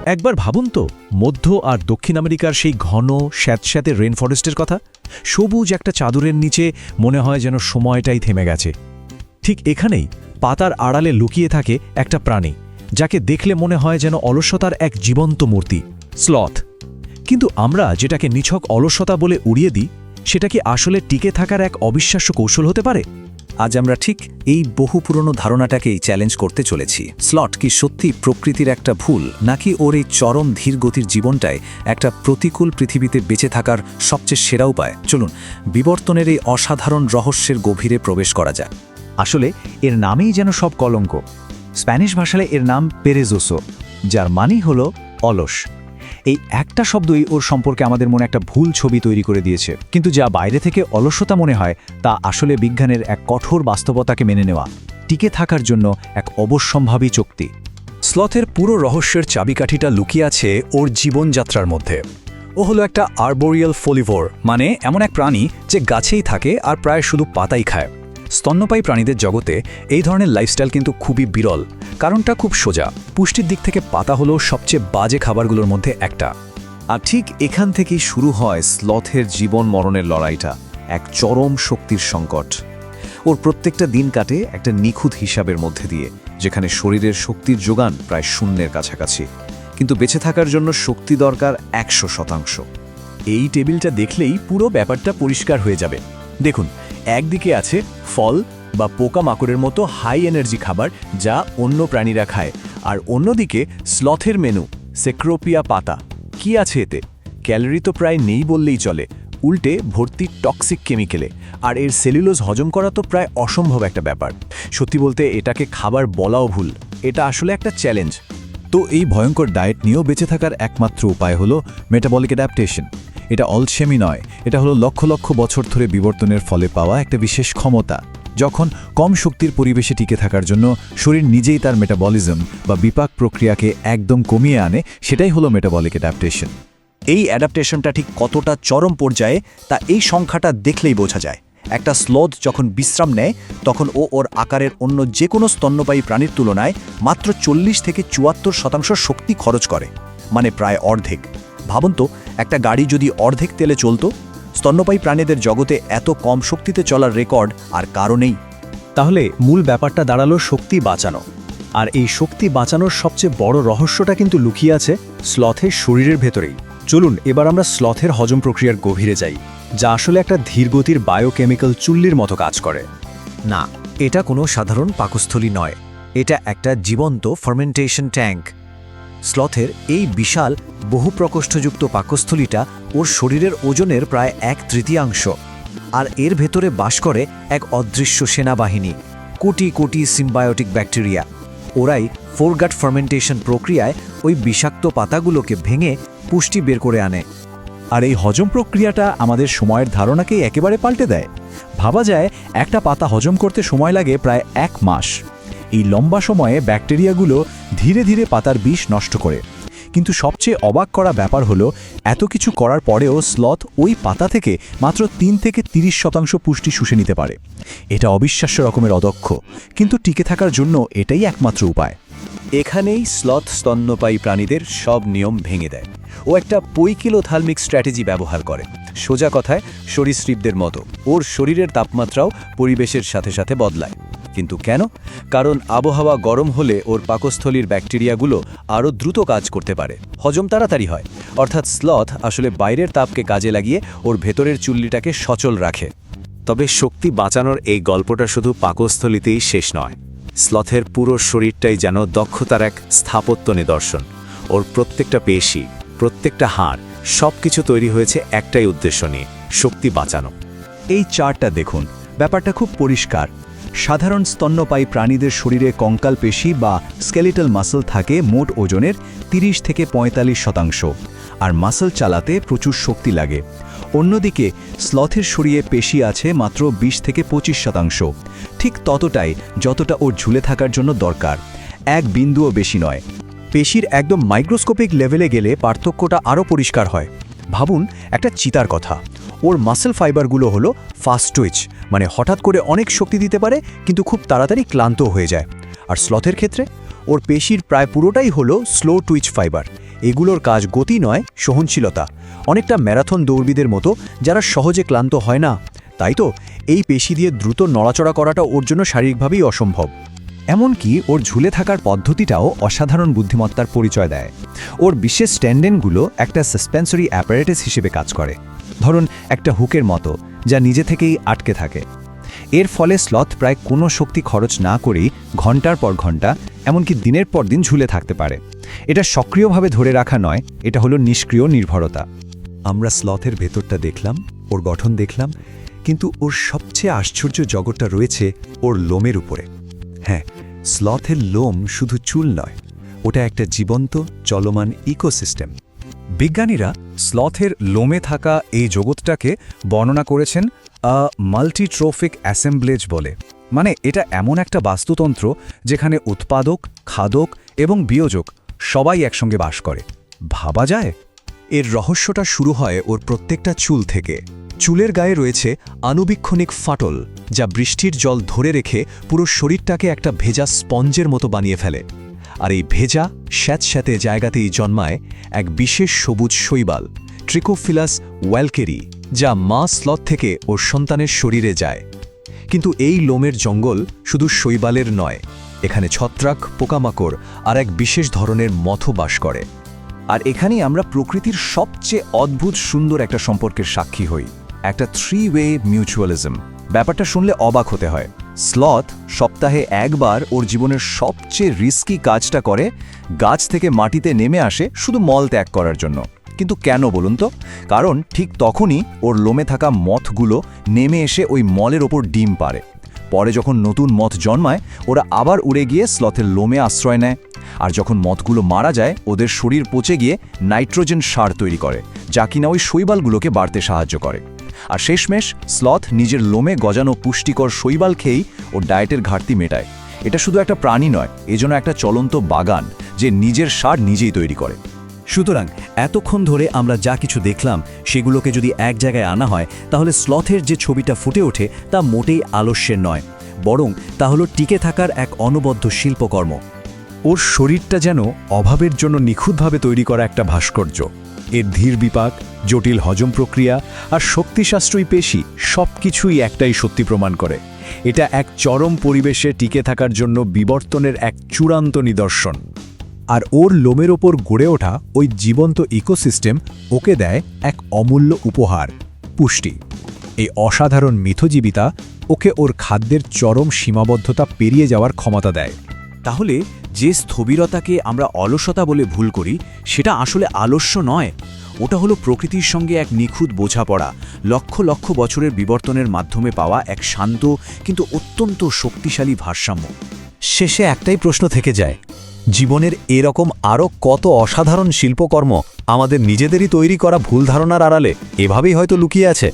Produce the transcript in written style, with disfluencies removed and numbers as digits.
একবার ভাবুন তো, মধ্য আর দক্ষিণ আমেরিকার সেই ঘন স্যাঁতস্যাঁতে রেন ফরেস্টের কথা। সবুজ একটা চাদরের নিচে মনে হয় যেন সময়টাই থেমে গেছে। ঠিক এখানেই পাতার আড়ালে লুকিয়ে থাকে একটা প্রাণী, যাকে দেখলে মনে হয় যেন অলসতার এক জীবন্ত মূর্তি, স্লথ। কিন্তু আমরা যেটাকে নিছক অলসতা বলে উড়িয়ে দিই, সেটা কি আসলে টিকে থাকার এক অবিশ্বাস্য কৌশল হতে পারে? আজ আমরা ঠিক এই বহু পুরনো ধারণাটাকেই চ্যালেঞ্জ করতে চলেছি। স্লট কি সত্যি প্রকৃতির একটা ভুল, নাকি ওর এই চরম ধীর গতির জীবনটাই একটা প্রতিকূল পৃথিবীতে বেঁচে থাকার সবচেয়ে সেরা উপায়? চলুন বিবর্তনের এই অসাধারণ রহস্যের গভীরে প্রবেশ করা যাক। আসলে এর নামেই যেন সব কলঙ্ক। স্প্যানিশ ভাষায় এর নাম পেরেজোসো, যার মানেই হলো অলস। এই একটা শব্দই ওর সম্পর্কে আমাদের মনে একটা ভুল ছবি তৈরি করে দিয়েছে। কিন্তু যা বাইরে থেকে অলসতা মনে হয়, তা আসলে বিজ্ঞানের এক কঠোর বাস্তবতাকে মেনে নেওয়া, টিকে থাকার জন্য এক অবশ্যম্ভাবী চুক্তি। স্লথের পুরো রহস্যের চাবিকাঠিটা লুকিয়ে আছে ওর জীবনযাত্রার মধ্যে। ও হলো একটা আর্বোরিয়াল ফোলিভোর, মানে এমন এক প্রাণী যে গাছেই থাকে আর প্রায় শুধু পাতাই খায়। স্তন্যপায়ী প্রাণীদের জগতে এই ধরনের লাইফস্টাইল কিন্তু খুবই বিরল। কারণটা খুব সোজা, পুষ্টির দিক থেকে পাতা হলো সবচেয়ে বাজে খাবারগুলোর মধ্যে একটা। আর ঠিক এখান থেকেই শুরু হয় স্লথের জীবন মরণের লড়াইটা, এক চরম শক্তির সংকট। ওর প্রত্যেকটা দিন কাটে একটা নিখুঁত হিসাবের মধ্যে দিয়ে, যেখানে শরীরের শক্তির যোগান প্রায় শূন্যের কাছাকাছি, কিন্তু বেঁচে থাকার জন্য শক্তি দরকার 100%। এই টেবিলটা দেখলেই পুরো ব্যাপারটা পরিষ্কার হয়ে যাবে। দেখুন, একদিকে আছে ফল বা পোকামাকড়ের মতো হাই এনার্জি খাবার, যা অন্য প্রাণীরা খায়, আর অন্যদিকে স্লথের মেনু, সেক্রোপিয়া পাতা। কি আছে এতে? ক্যালোরি তো প্রায় নেই বললেই চলে, উল্টে ভর্তি টক্সিক কেমিক্যালে। আর এর সেলুলোজ হজম করা তো প্রায় অসম্ভব একটা ব্যাপার। সত্যি বলতে এটাকে খাবার বলাও ভুল, এটা আসলে একটা চ্যালেঞ্জ। তো এই ভয়ঙ্কর ডায়েট নিয়েও বেঁচে থাকার একমাত্র উপায় হলো মেটাবলিক অ্যাডাপ্টেশন। এটা অলসেমি নয়, এটা হলো লক্ষ লক্ষ বছর ধরে বিবর্তনের ফলে পাওয়া একটা বিশেষ ক্ষমতা। যখন কম শক্তির পরিবেশে টিকে থাকার জন্য শরীর নিজেই তার মেটাবলিজম বা বিপাক প্রক্রিয়াকে একদম কমিয়ে আনে, সেটাই হলো মেটাবলিক অ্যাডাপ্টেশন। এই অ্যাডাপ্টেশনটা ঠিক কতটা চরম পর্যায়ে তা এই সংখ্যাটা দেখলেই বোঝা যায়। একটা স্লথ যখন বিশ্রাম নেয়, তখন ও ওর আকারের অন্য যে কোনো স্তন্যপায়ী প্রাণীর তুলনায় মাত্র 40 থেকে 74% শক্তি খরচ করে, মানে প্রায় অর্ধেক। ভাবুন তো, একটা গাড়ি যদি অর্ধেক তেলে চলতো, স্তন্যপায়ী প্রাণীদের জগতে এত কম শক্তিতে চলার রেকর্ড আর কারণেই। তাহলে মূল ব্যাপারটা দাঁড়ালো শক্তি বাঁচানো। আর এই শক্তি বাঁচানোর সবচেয়ে বড় রহস্যটা কিন্তু লুকিয়ে আছে স্লথের শরীরের ভেতরেই। চলুন এবার আমরা স্লথের হজম প্রক্রিয়ার গভীরে যাই, যা আসলে একটা ধীরগতির বায়োকেমিক্যাল চুল্লির মতো কাজ করে। না, এটা কোনো সাধারণ পাকস্থলী নয়, এটা একটা জীবন্ত ফার্মেন্টেশন ট্যাঙ্ক। স্লথের এই বিশাল বহু প্রকোষ্ঠযুক্ত পাকস্থলীটা ওর শরীরের ওজনের প্রায় 1/3, আর এর ভেতরে বাস করে এক অদৃশ্য সেনাবাহিনী, কোটি কোটি সিম্বায়োটিক ব্যাকটেরিয়া। ওরাই ফোরগাট ফার্মেন্টেশন প্রক্রিয়ায় ওই বিষাক্ত পাতাগুলোকে ভেঙে পুষ্টি বের করে আনে। আর এই হজম প্রক্রিয়াটা আমাদের সময়ের ধারণাকেই একেবারে পাল্টে দেয়। ভাবা যায় একটা পাতা হজম করতে সময় লাগে প্রায় 1 মাস। এই লম্বা সময়ে ব্যাকটেরিয়াগুলো ধীরে ধীরে পাতার বিষ নষ্ট করে। কিন্তু সবচেয়ে অবাক করা ব্যাপার হলো, এত কিছু করার পরেও স্লথ ওই পাতা থেকে মাত্র 3 থেকে 30% পুষ্টি শুষে নিতে পারে। এটা অবিশ্বাস্য রকমের অদক্ষ, কিন্তু টিকে থাকার জন্য এটাই একমাত্র উপায়। এখানেই স্লথ স্তন্যপায়ী প্রাণীদের সব নিয়ম ভেঙে দেয়। ও একটা পৈকিলোথালমিক স্ট্র্যাটেজি ব্যবহার করে। সোজা কথায় সরীসৃপদের মতো ওর শরীরের তাপমাত্রাও পরিবেশের সাথে সাথে বদলায়। কিন্তু কেন? কারণ আবহাওয়া গরম হলে ওর পাকস্থলীর ব্যাকটেরিয়াগুলো আরও দ্রুত কাজ করতে পারে, হজম তাড়াতাড়ি হয়। অর্থাৎ স্লথ আসলে বাইরের তাপকে কাজে লাগিয়ে ওর ভেতরের চুল্লিটাকে সচল রাখে। তবে শক্তি বাঁচানোর এই গল্পটা শুধু পাকস্থলীতেই শেষ নয়। স্লথের পুরো শরীরটাই যেন দক্ষতার এক স্থাপত্য নিদর্শন। ওর প্রত্যেকটা পেশি, প্রত্যেকটা হাড়, সব কিছু তৈরি হয়েছে একটাই উদ্দেশ্য নিয়ে, শক্তি বাঁচানো। এই চার্টটা দেখুন, ব্যাপারটা খুব পরিষ্কার। সাধারণ স্তন্যপায়ী প্রাণীদের শরীরে কঙ্কাল পেশি বা স্কেলিটাল মাসল থাকে মোট ওজনের 30 থেকে 45%, আর মাসল চালাতে প্রচুর শক্তি লাগে। অন্যদিকে স্লথের শরীরে পেশি আছে মাত্র 20 থেকে 25%, ঠিক ততটাই যতটা ওর ঝুলে থাকার জন্য দরকার, এক বিন্দুও বেশি নয়। পেশির একদম মাইক্রোস্কোপিক লেভেলে গেলে পার্থক্যটা আরও পরিষ্কার হয়। ভাবুন একটা চিতার কথা। ওর মাসল ফাইবারগুলো হলো ফাস্ট টুইচ, মানে হঠাৎ করে অনেক শক্তি দিতে পারে কিন্তু খুব তাড়াতাড়ি ক্লান্ত হয়ে যায়। আর স্লথের ক্ষেত্রে ওর পেশির প্রায় পুরোটাই হলো স্লো টুইচ ফাইবার। এগুলোর কাজ গতি নয়, সহনশীলতা। অনেকটা ম্যারাথন দৌড়বিদের মতো, যারা সহজে ক্লান্ত হয় না। তাই তো এই পেশি দিয়ে দ্রুত নড়াচড়া করাটা ওর জন্য শারীরিকভাবেই অসম্ভব। এমনকি ওর ঝুলে থাকার পদ্ধতিটাও অসাধারণ বুদ্ধিমত্তার পরিচয় দেয়। ওর বিশেষ স্ট্যান্ডেনগুলো একটা সাসপেন্সরি অ্যাপারেটাস হিসেবে কাজ করে, ধরুন একটা হুকের মতো, যা নিজে থেকেই আটকে থাকে। এর ফলে স্লথ প্রায় কোনো শক্তি খরচ না করেই ঘন্টার পর ঘন্টা, এমনকি দিনের পর দিন ঝুলে থাকতে পারে। এটা সক্রিয়ভাবে ধরে রাখা নয়, এটা হলো নিষ্ক্রিয় নির্ভরতা। আমরা স্লথের ভেতরটা দেখলাম, ওর গঠন দেখলাম, কিন্তু ওর সবচেয়ে আশ্চর্য জগৎটা রয়েছে ওর লোমের উপরে। হ্যাঁ, স্লথের লোম শুধু চুল নয়, ওটা একটা জীবন্ত চলমান ইকোসিস্টেম। বিজ্ঞানীরা স্লথের লোমে থাকা এই জগৎটাকে বর্ণনা করেছেন মাল্টিট্রোফিক অ্যাসেম্বলেজ বলে। মানে এটা এমন একটা বাস্তুতন্ত্র যেখানে উৎপাদক, খাদক এবং বিয়োজক সবাই একসঙ্গে বাস করে। ভাবা যায়? এর রহস্যটা শুরু হয় ওর প্রত্যেকটা চুল থেকে। চুলের গায়ে রয়েছে আণুবীক্ষণিক ফাটল, যা বৃষ্টির জল ধরে রেখে পুরো শরীরটাকে একটা ভেজা স্পঞ্জের মতো বানিয়ে ফেলে। আর এই ভেজা স্যাঁতস্যাঁতে জায়গাতেই জন্মায় এক বিশেষ সবুজ শৈবাল, ট্রিকোফিলাস ওয়ালকেরি, যা মা স্লথ থেকে ওর সন্তানের শরীরে যায়। কিন্তু এই লোমের জঙ্গল শুধু শৈবালের নয়, এখানে ছত্রাক, পোকামাকড় আর এক বিশেষ ধরনের মথও বাস করে। আর এখানেই আমরা প্রকৃতির সবচেয়ে অদ্ভুত সুন্দর একটা সম্পর্কের সাক্ষী হই, একটা 3-ওয়ে মিউচুয়ালিজম। ব্যাপারটা শুনলে অবাক হতে হয়। স্লথ সপ্তাহে একবার ওর জীবনের সবচেয়ে রিস্কি কাজটা করে, গাছ থেকে মাটিতে নেমে আসে শুধু মল ত্যাগ করার জন্য। কিন্তু কেন বলুন তো? কারণ ঠিক তখনই ওর লোমে থাকা মথগুলো নেমে এসে ওই মলের ওপর ডিম পাড়ে। পরে যখন নতুন মথ জন্মায়, ওরা আবার উড়ে গিয়ে স্লথের লোমে আশ্রয় নেয়। আর যখন মথগুলো মারা যায়, ওদের শরীর পচে গিয়ে নাইট্রোজেন সার তৈরি করে, যা কিনা ওই শৈবালগুলোকে বাড়তে সাহায্য করে। আর শেষমেশ স্লথ নিজের লোমে গজানো পুষ্টিকর শৈবাল খেয়েই ওর ডায়েটের ঘাটতি মেটায়। এটা শুধু একটা প্রাণী নয়, এজন্য একটা চলন্ত বাগান, যে নিজের সার নিজেই তৈরি করে। সুতরাং এতক্ষণ ধরে আমরা যা কিছু দেখলাম, সেগুলোকে যদি এক জায়গায় আনা হয়, তাহলে স্লথের যে ছবিটা ফুটে ওঠে তা মোটেই আলস্যের নয়, বরং তা হলো টিকে থাকার এক অনবদ্য শিল্পকর্ম। ওর শরীরটা যেন অভাবের জন্য নিখুঁতভাবে তৈরি করা একটা ভাস্কর্য। এর ধীর বিপাক, জটিল হজম প্রক্রিয়া আর শক্তিশাস্ত্রী পেশি সবকিছুই একটাই সত্যি প্রমাণ করে, এটা এক চরম পরিবেশে টিকে থাকার জন্য বিবর্তনের এক চূড়ান্ত নিদর্শন। আর ওর লোমের ওপর গড়ে ওঠা ওই জীবন্ত ইকোসিস্টেম ওকে দেয় এক অমূল্য উপহার, পুষ্টি। এই অসাধারণ মিথজীবিতা ওকে ওর খাদ্যের চরম সীমাবদ্ধতা পেরিয়ে যাওয়ার ক্ষমতা দেয়। তাহলে যে স্থবিরতাকে আমরা অলসতা বলে ভুল করি, সেটা আসলে আলস্য নয়, ওটা হলো প্রকৃতির সঙ্গে এক নিখুঁত বোঝাপড়া, লক্ষ লক্ষ বছরের বিবর্তনের মাধ্যমে পাওয়া এক শান্ত কিন্তু অত্যন্ত শক্তিশালী ভারসাম্য। শেষে একটাই প্রশ্ন থেকে যায়, জীবনের এরকম আরও কত অসাধারণ শিল্পকর্ম আমাদের নিজেদেরই তৈরি করা ভুল ধারণার আড়ালে এভাবেই হয়তো লুকিয়ে আছে।